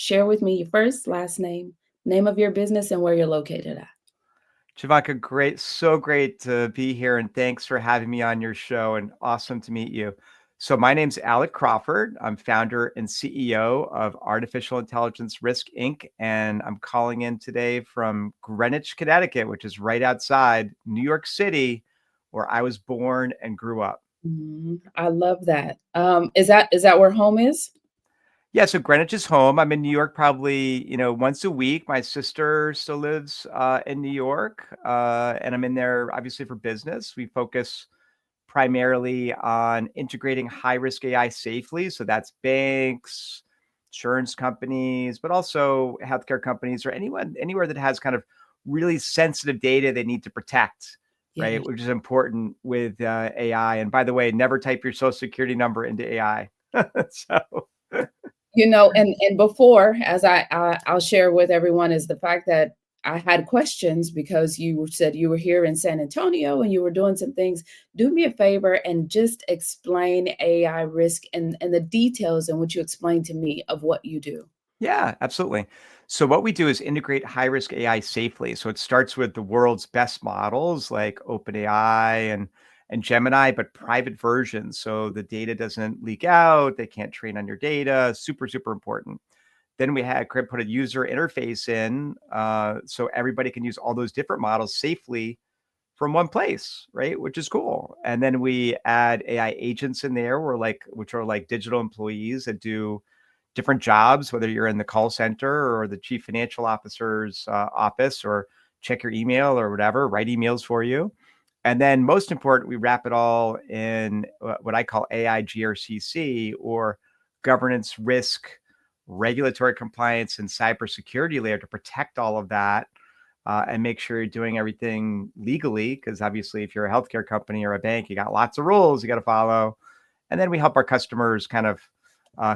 Share with me your first, last name, name of your business, and where you're located at. Javanka, great. So great to be here. And thanks for having me on your show and awesome to meet you. So, my name's Alec Crawford. I'm founder and CEO of Artificial Intelligence Risk Inc. And I'm calling in today from Greenwich, Connecticut, which is right outside New York City, where I was born and grew up. I love that. Is that where home is? Yeah, so Greenwich is home. I'm in New York probably, once a week. My sister still lives in New York, and I'm in there obviously for business. We focus primarily on integrating high risk AI safely. So that's banks, insurance companies, but also healthcare companies or anyone anywhere that has kind of really sensitive data they need to protect, Yeah. right? Which is important with AI. And by the way, never type your social security number into AI. So And before, as I'll share with everyone, is the fact that I had questions because you said you were here in San Antonio and you were doing some things. Do me a favor and just explain AI risk and the details in which you explained to me of what you do. yeah, absolutely. So what we do is integrate high risk AI safely. So it starts with the world's best models like OpenAI and Gemini, but private versions. So the data doesn't leak out. They can't train on your data. Super, super important. Then we had put a user interface in so everybody can use all those different models safely from one place, right? Which is cool. And then we add AI agents in there, which are like digital employees that do different jobs, whether you're in the call center or the chief financial officer's office or check your email or whatever, write emails for you. And then most important, we wrap it all in what I call AI GRCC or governance risk, regulatory compliance, and cybersecurity layer to protect all of that and make sure you're doing everything legally. Because obviously, if you're a healthcare company or a bank, you got lots of rules you got to follow. And then we help our customers kind of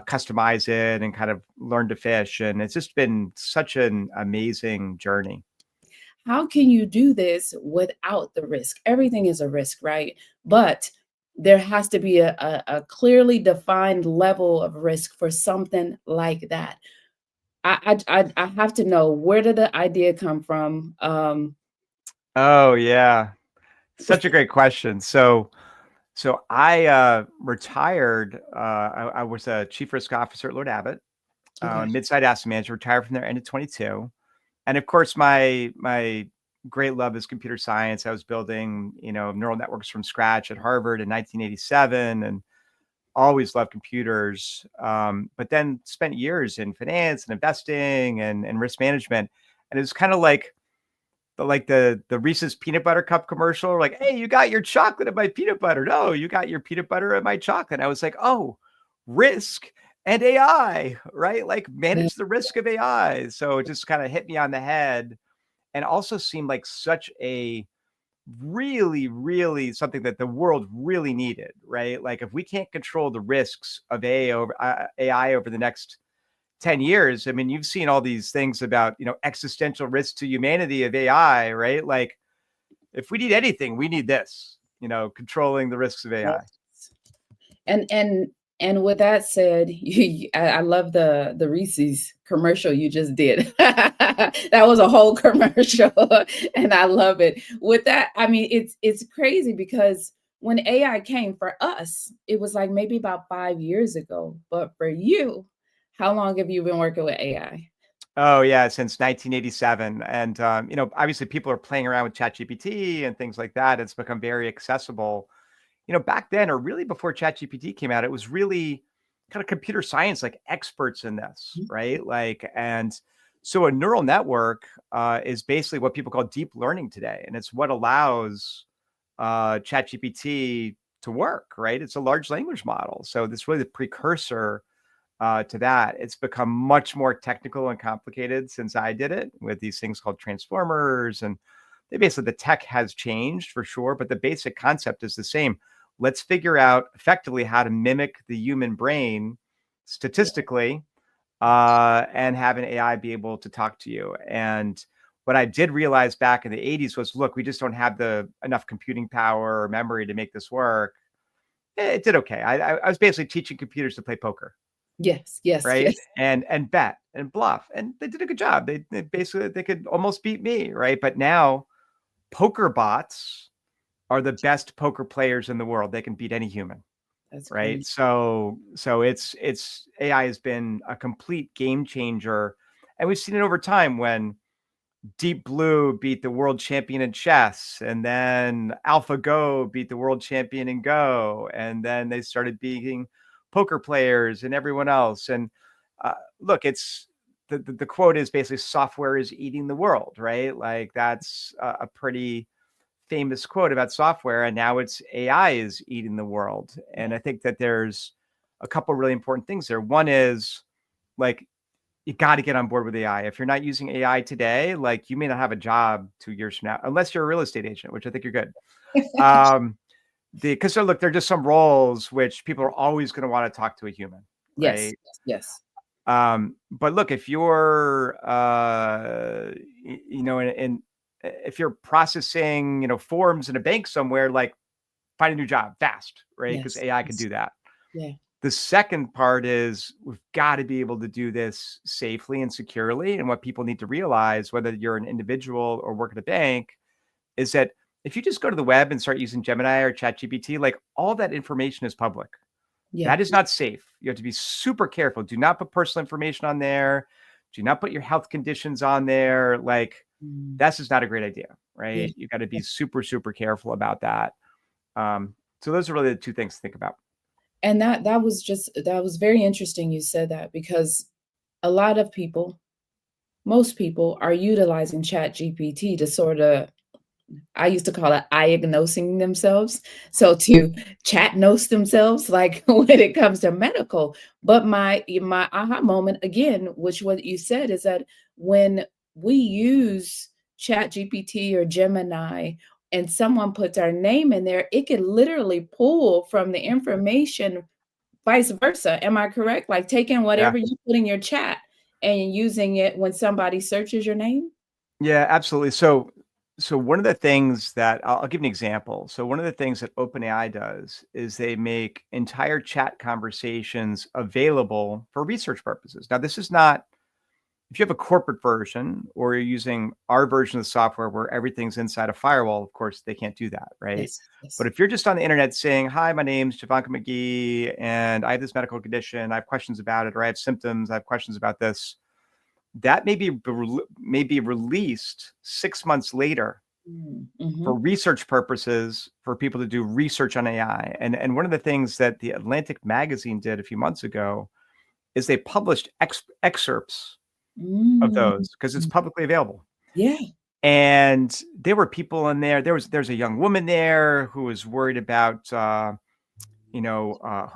customize it and kind of learn to fish. And it's just been such an amazing journey. How can you do this without the risk? Everything is a risk, right? But there has to be a clearly defined level of risk for something like that. I have to know, where did the idea come from? Oh yeah, such a great question. So I retired. I was a chief risk officer at Lord Abbott, Okay. Midside Asset Manager. Retired from there end of 22. And of course, my great love is computer science. I was building, neural networks from scratch at Harvard in 1987, and always loved computers. But then spent years in finance and investing and risk management. And it was kind of like the Reese's peanut butter cup commercial, like, hey, you got your chocolate at my peanut butter. No, you got your peanut butter at my chocolate. And I was like, oh, risk and AI, right? Like Yeah. manage the risk of AI. So it just kind of hit me on the head and also seemed like such a really, really something that the world really needed, right? Like if we can't control the risks of AI over the next 10 years, I mean, you've seen all these things about, existential risk to humanity of AI, right? Like if we need anything, we need this, controlling the risks of AI. And with that said, I love the Reese's commercial you just did. That was a whole commercial, and I love it. With that, I mean, it's crazy because when AI came for us, it was like maybe about 5 years ago. But for you, how long have you been working with AI? Oh yeah, since 1987, and obviously people are playing around with ChatGPT and things like that. It's become very accessible. Back then, or really before ChatGPT came out, it was really kind of computer science, like experts in this, right? Like, and so a neural network is basically what people call deep learning today, and it's what allows ChatGPT to work, right? It's a large language model, so this really the precursor to that. It's become much more technical and complicated since I did it with these things called transformers. And they basically, the tech has changed for sure, but the basic concept is the same. Let's figure out effectively how to mimic the human brain statistically and have an AI be able to talk to you. And what I did realize back in the 80s was, look, we just don't have the enough computing power or memory to make this work. It did okay. I was basically teaching computers to play poker. Yes, yes, right? yes. And bet and bluff, and they did a good job. They basically they could almost beat me, right? But now poker bots are the best poker players in the world. They can beat any human, That's right? crazy. So it's AI has been a complete game changer, and we've seen it over time when Deep Blue beat the world champion in chess, and then AlphaGo beat the world champion in Go, and then they started beating poker players and everyone else. And look, it's the quote is basically software is eating the world, right? Like that's a pretty famous quote about software, and now it's AI is eating the world. And Yeah. I think that there's a couple really important things there. One is like you got to get on board with AI. If you're not using AI today, like you may not have a job 2 years from now, unless you're a real estate agent, which I think you're good. Um, because look, there are just some roles which people are always going to want to talk to a human, Yes, right? yes, But look, if you're, if you're processing, forms in a bank somewhere, like find a new job fast, right? Because yes, AI can yes. do that. Yeah. The second part is we've got to be able to do this safely and securely. And what people need to realize, whether you're an individual or work at a bank, is that if you just go to the web and start using Gemini or ChatGPT, like all that information is public. Yeah. That is not safe. You have to be super careful. Do not put personal information on there. Do not put your health conditions on there. Like Mm. that's just not a great idea, Yeah. right? You got to be super, super careful about that. So those are really the two things to think about. And that was very interesting you said that because a lot of people, most people are utilizing Chat GPT to sort of, I used to call it diagnosing themselves. So to chat nose themselves, like when it comes to medical. But my aha moment again, which what you said is that when we use Chat GPT or Gemini and someone puts our name in there, it can literally pull from the information vice versa. Am I correct? Like taking Yeah. whatever you put in your chat and using it when somebody searches your name? Yeah, absolutely. So one of the things that I'll give you an example. So one of the things that OpenAI does is they make entire chat conversations available for research purposes. Now, this is not if you have a corporate version or you're using our version of the software where everything's inside a firewall, of course, they can't do that, right? Yes, But yes. if you're just on the internet saying, "Hi, my name's Javanka McGee, and I have this medical condition. I have questions about it, or I have symptoms. I have questions about this," that may be released 6 months later Mm, for mhm. research purposes for people to do research on AI. And one of the things that the Atlantic magazine did a few months ago is they published excerpts of Mm. those because it's publicly available. Yeah. And there were people in there. There's a young woman there who was worried about her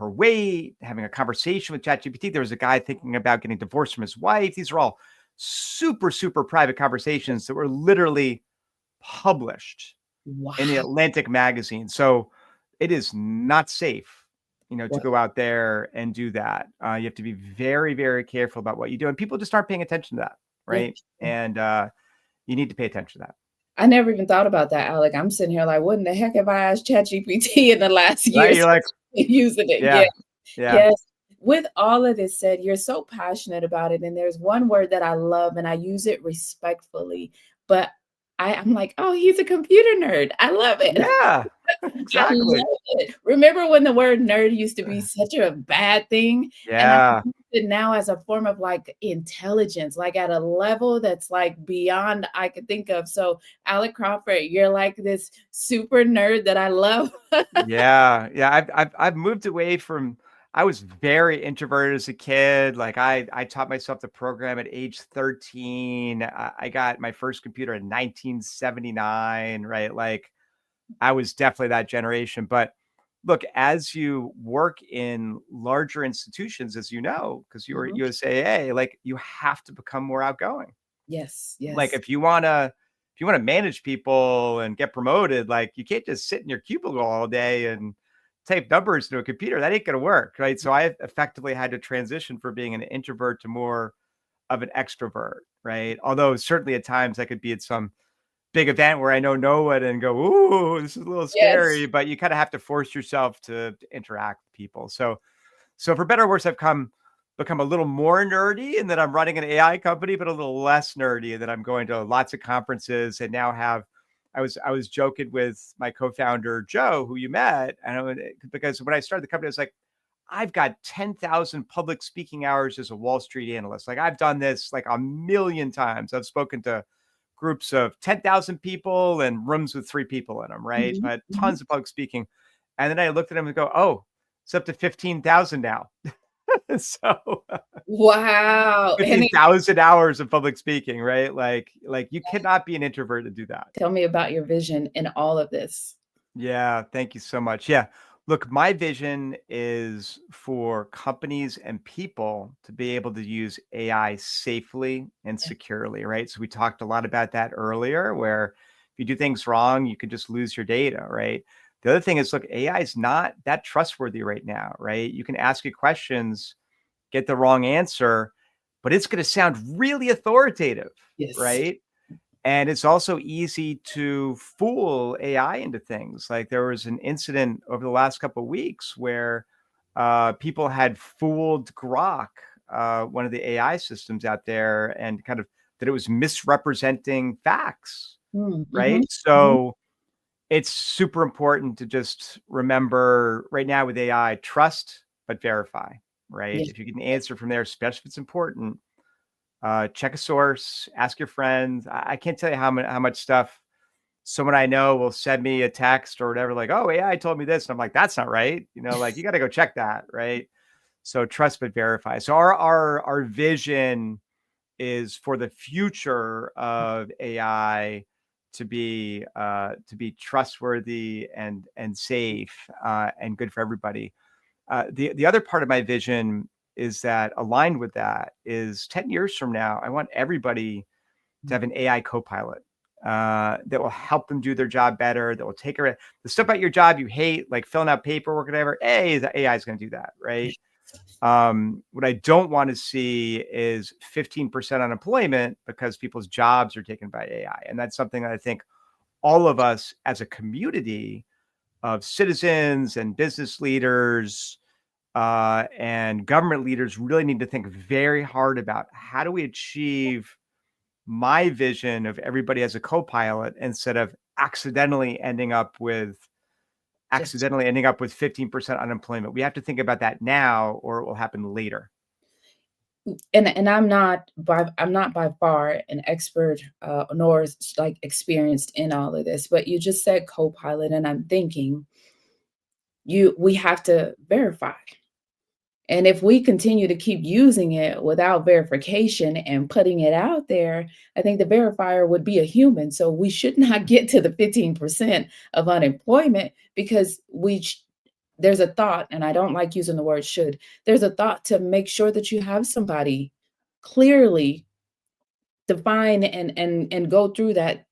weight, having a conversation with ChatGPT. There was a guy thinking about getting divorced from his wife. These are all super, super private conversations that were literally published in the Wow. Atlantic magazine. So it is not safe, to Wow. go out there and do that. You have to be very, very careful about what you do. And people just aren't paying attention to that. Yeah. Right. Yeah. And you need to pay attention to that. I never even thought about that, Alec. I'm sitting here like, what in the heck have I asked ChatGPT in the last year Right. You're like, since using it? Yeah. yeah, yeah, Yes. With all of this said, you're so passionate about it. And there's one word that I love, and I use it respectfully. But I'm like, oh, he's a computer nerd. I love it. yeah, I exactly. love it. Remember when the word nerd used to be such a bad thing? And I Yeah. use it now as a form of like intelligence, like at a level that's like beyond I could think of. So, Alec Crawford, you're like this super nerd that I love. Yeah, yeah. I've moved away from. I was very introverted as a kid. Like I taught myself to program at age 13. I got my first computer in 1979. Right, like I was definitely that generation. But look, as you work in larger institutions, as you know, because you were at Mhm. USAA, like you have to become more outgoing. Yes, Like yes, if you wanna manage people and get promoted, like you can't just sit in your cubicle all day and type numbers into a computer. That ain't gonna work, right? So I effectively had to transition from being an introvert to more of an extrovert, right? Although certainly at times I could be at some big event where I know no one and go, "Ooh, this is a little yes. scary," but you kinda have to force yourself to interact with people. So for better or worse, I've come become a little more nerdy and that I'm running an AI company, but a little less nerdy and that I'm going to lots of conferences and now have I was joking with my co-founder Joe, who you met, and because when I started the company, I was like, I've got 10,000 public speaking hours as a Wall Street analyst. Like I've done this like a million times. I've spoken to groups of 10,000 people and rooms with 3 people in them, right? Mhm, But mhm. tons of public speaking. And then I looked at him and go, oh, it's up to 15,000 now. So Wow, and 15,000 hours of public speaking, right? Like you cannot be an introvert to do that. tell me about your vision in all of this. Yeah, thank you so much. Yeah. Look, my vision is for companies and people to be able to use AI safely and Yeah. securely, right? So we talked a lot about that earlier, where if you do things wrong, you could just lose your data, right? The other thing is, look, AI is not that trustworthy right now, right? You can ask it questions, get the wrong answer, but it's going to sound really authoritative, Yes. right? And it's also easy to fool AI into things. Like there was an incident over the last couple of weeks where people had fooled Grok, one of the AI systems out there, and kind of that it was misrepresenting facts, Mm, right? mhm, mhm. So it's super important to just remember right now with AI, trust but verify, right? Yeah, If you get an answer from there, especially if it's important, check a source, ask your friends. I can't tell you how much stuff someone I know will send me a text or whatever, like, oh, AI told me this. And I'm like, that's not right. Like you got to go check that, right? So trust but verify. So our vision is for the future of AI to be trustworthy and safe and good for everybody. The other part of my vision is that aligned with that is 10 years from now, I want everybody to have an AI co-pilot that will help them do their job better, that will take care of the stuff about your job you hate, like filling out paperwork or whatever. Hey, the AI is going to do that, right? What I don't want to see is 15% unemployment because people's jobs are taken by AI. And that's something that I think all of us as a community of citizens and business leaders and government leaders really need to think very hard about how do we achieve my vision of everybody as a co-pilot instead of just accidentally ending up with 15% unemployment. We have to think about that now or it will happen later. and I'm not by far an expert, nor like experienced in all of this, but you just said co-pilot, and I'm thinking we have to verify. And if we continue to keep using it without verification and putting it out there, I think the verifier would be a human. So we should not get to the 15% of unemployment because there's a thought, and I don't like using the word should, there's a thought to make sure that you have somebody clearly define and go through that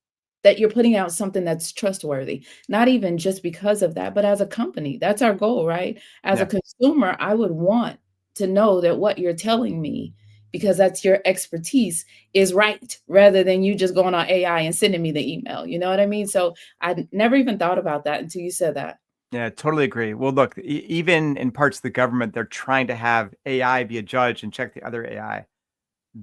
you're putting out something that's trustworthy, not even just because of that, but as a company. That's our goal, right? As a Yeah. consumer, I would want to know that what you're telling me, because that's your expertise, is right, rather than you just going on AI and sending me the email. You know what I mean? So I never even thought about that until you said that. Yeah, totally agree. Well, look, even in parts of the government, they're trying to have AI be a judge and check the other AI.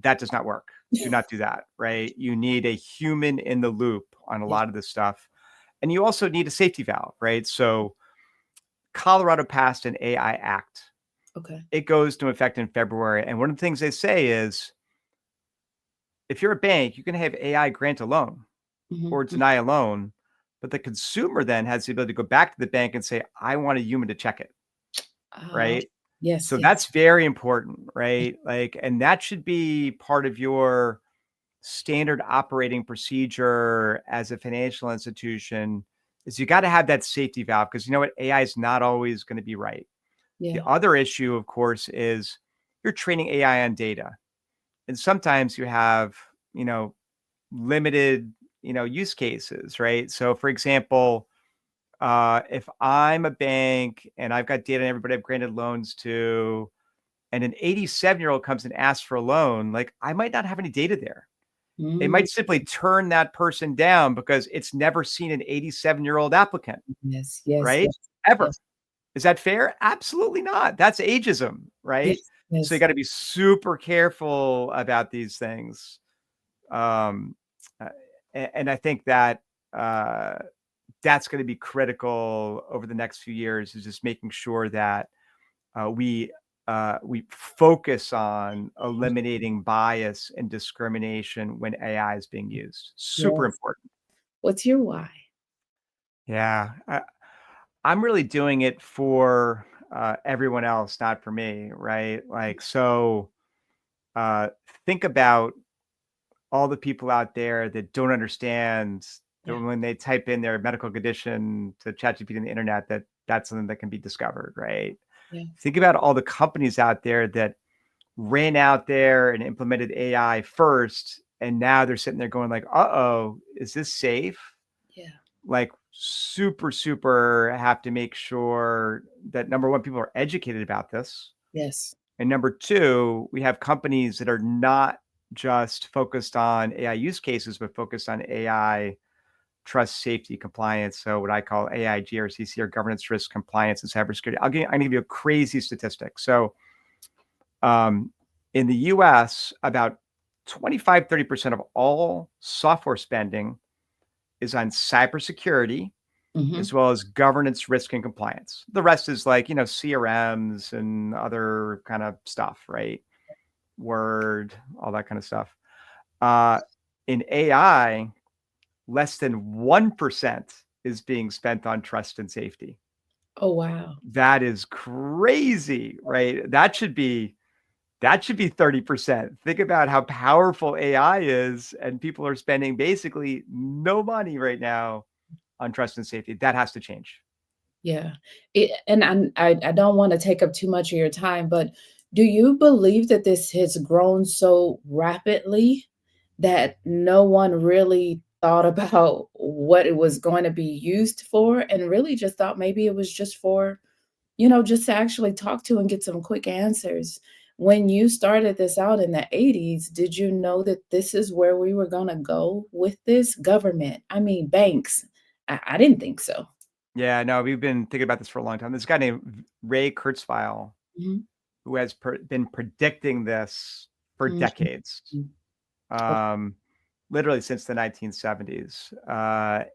That does not work. Do not do that, right? You need a human in the loop on a Yeah. lot of this stuff. And you also need a safety valve, right? So Colorado passed an AI Act. Okay. It goes into effect in February. And one of the things they say is if you're a bank, you can have AI grant a loan Mhm, or mm. deny a loan, but the consumer then has the ability to go back to the bank and say, I want a human to check it, Oh, right? yes, So yes. that's very important, right? Like, and that should be part of your standard operating procedure as a financial institution is you got to have that safety valve because you know what? AI is not always going to be right. The Yeah. other issue, of course, is you're training AI on data. And sometimes you have, you know, limited, use cases, right? So for example, if I'm a bank and I've got data on everybody I've granted loans to, and an 87-year-old comes and asks for a loan, like I might not have any data there. It Mm, might simply turn that person down because it's never seen an 87-year-old applicant, yes, yes, right? yes, Ever. yes, Is that fair? Absolutely not. That's ageism, right? yes. So you Yes. got to be super careful about these things. Um, uh, and I think that uh, that's going to be critical over the next few years, is just making sure that we focus on eliminating bias and discrimination when AI is being used. Super Yes. important. What's your why? Yeah, I'm really doing it for everyone else, not for me, right? Like, so uh, think about all the people out there that don't understand that Yeah. when they type in their medical condition to ChatGPT on the internet, that that's something that can be discovered, right? Yes. Think about all the companies out there that ran out there and implemented AI first, and now they're sitting there going like, "Uh-oh, is this safe?" Yeah. Like, super, super have to make sure that number one, people are educated about this. Yes. And number two, we have companies that are not just focused on AI use cases, but focused on AI trust, safety, compliance. So what I call AI GRCC, or governance, risk, compliance, and cybersecurity. I'm gonna give you a crazy statistic. So um, in the US, about 25-30% of all software spending is on cybersecurity, Hmm. as well as governance, risk, and compliance. The rest is like, CRMs and other kind of stuff, right? Word, all that kind of stuff. Uh, in AI, less than 1% is being spent on trust and safety. Oh, wow. That is crazy, right? That should be 30%. Think about how powerful AI is, and people are spending basically no money right now on trust and safety. That has to change. Yeah. And I don't want to take up too much of your time, but do you believe that this has grown so rapidly that no one really thought about what it was going to be used for and really just thought maybe it was just for, just to actually talk to and get some quick answers? When you started this out in the 80s, did you know that this is where we were going to go with this government? I mean, banks. I didn't think so. Yeah, no, we've been thinking about this for a long time. This guy named Ray Kurzweil, Mhm. who has been predicting this for Mhm. decades, Okay. um, literally since the 1970s.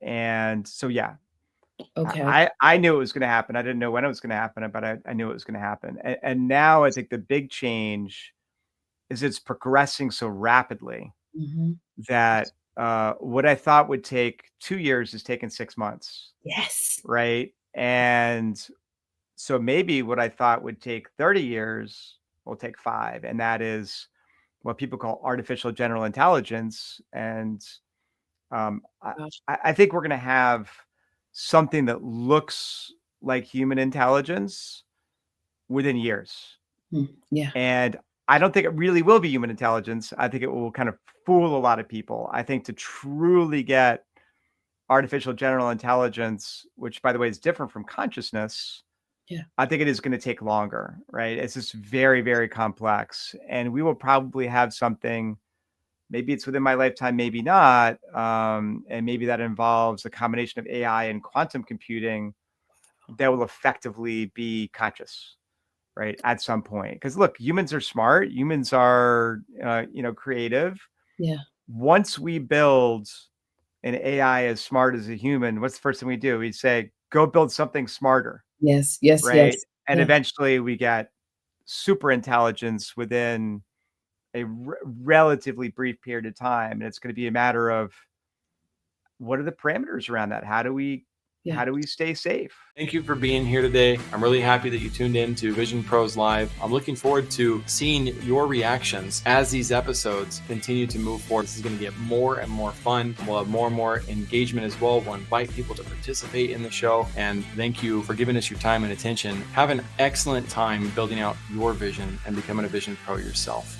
And so, yeah, Okay. I knew it was going to happen. I didn't know when it was going to happen, but I knew it was going to happen. And now I think the big change is it's progressing so rapidly Mhm. that what I thought would take 2 years is taking 6 months, Yes. right? And so maybe what I thought would take 30 years will take 5, and that is what people call artificial general intelligence. And um, I, Gosh. I think we're going to have something that looks like human intelligence within years. Yeah. And I don't think it really will be human intelligence. I think it will kind of fool a lot of people. I think to truly get artificial general intelligence, which by the way is different from consciousness, Yeah. I think it is going to take longer, right? It's just very, very complex. And we will probably have something, maybe it's within my lifetime, maybe not. And maybe that involves a combination of AI and quantum computing that will effectively be conscious, right? At some point. Because look, humans are smart, humans are, creative. Yeah. Once we build an AI as smart as a human, what's the first thing we do? We say, go build something smarter, Yes. Yes. right? Yes. And Yeah. eventually we get super intelligence within a relatively brief period of time. And it's going to be a matter of what are the parameters around that? How do we Yeah. how do we stay safe? Thank you for being here today. I'm really happy that you tuned in to Vision Pros Live. I'm looking forward to seeing your reactions as these episodes continue to move forward. This is going to get more and more fun. We'll have more and more engagement as well. We'll invite people to participate in the show. And thank you for giving us your time and attention. Have an excellent time building out your vision and becoming a Vision Pro yourself.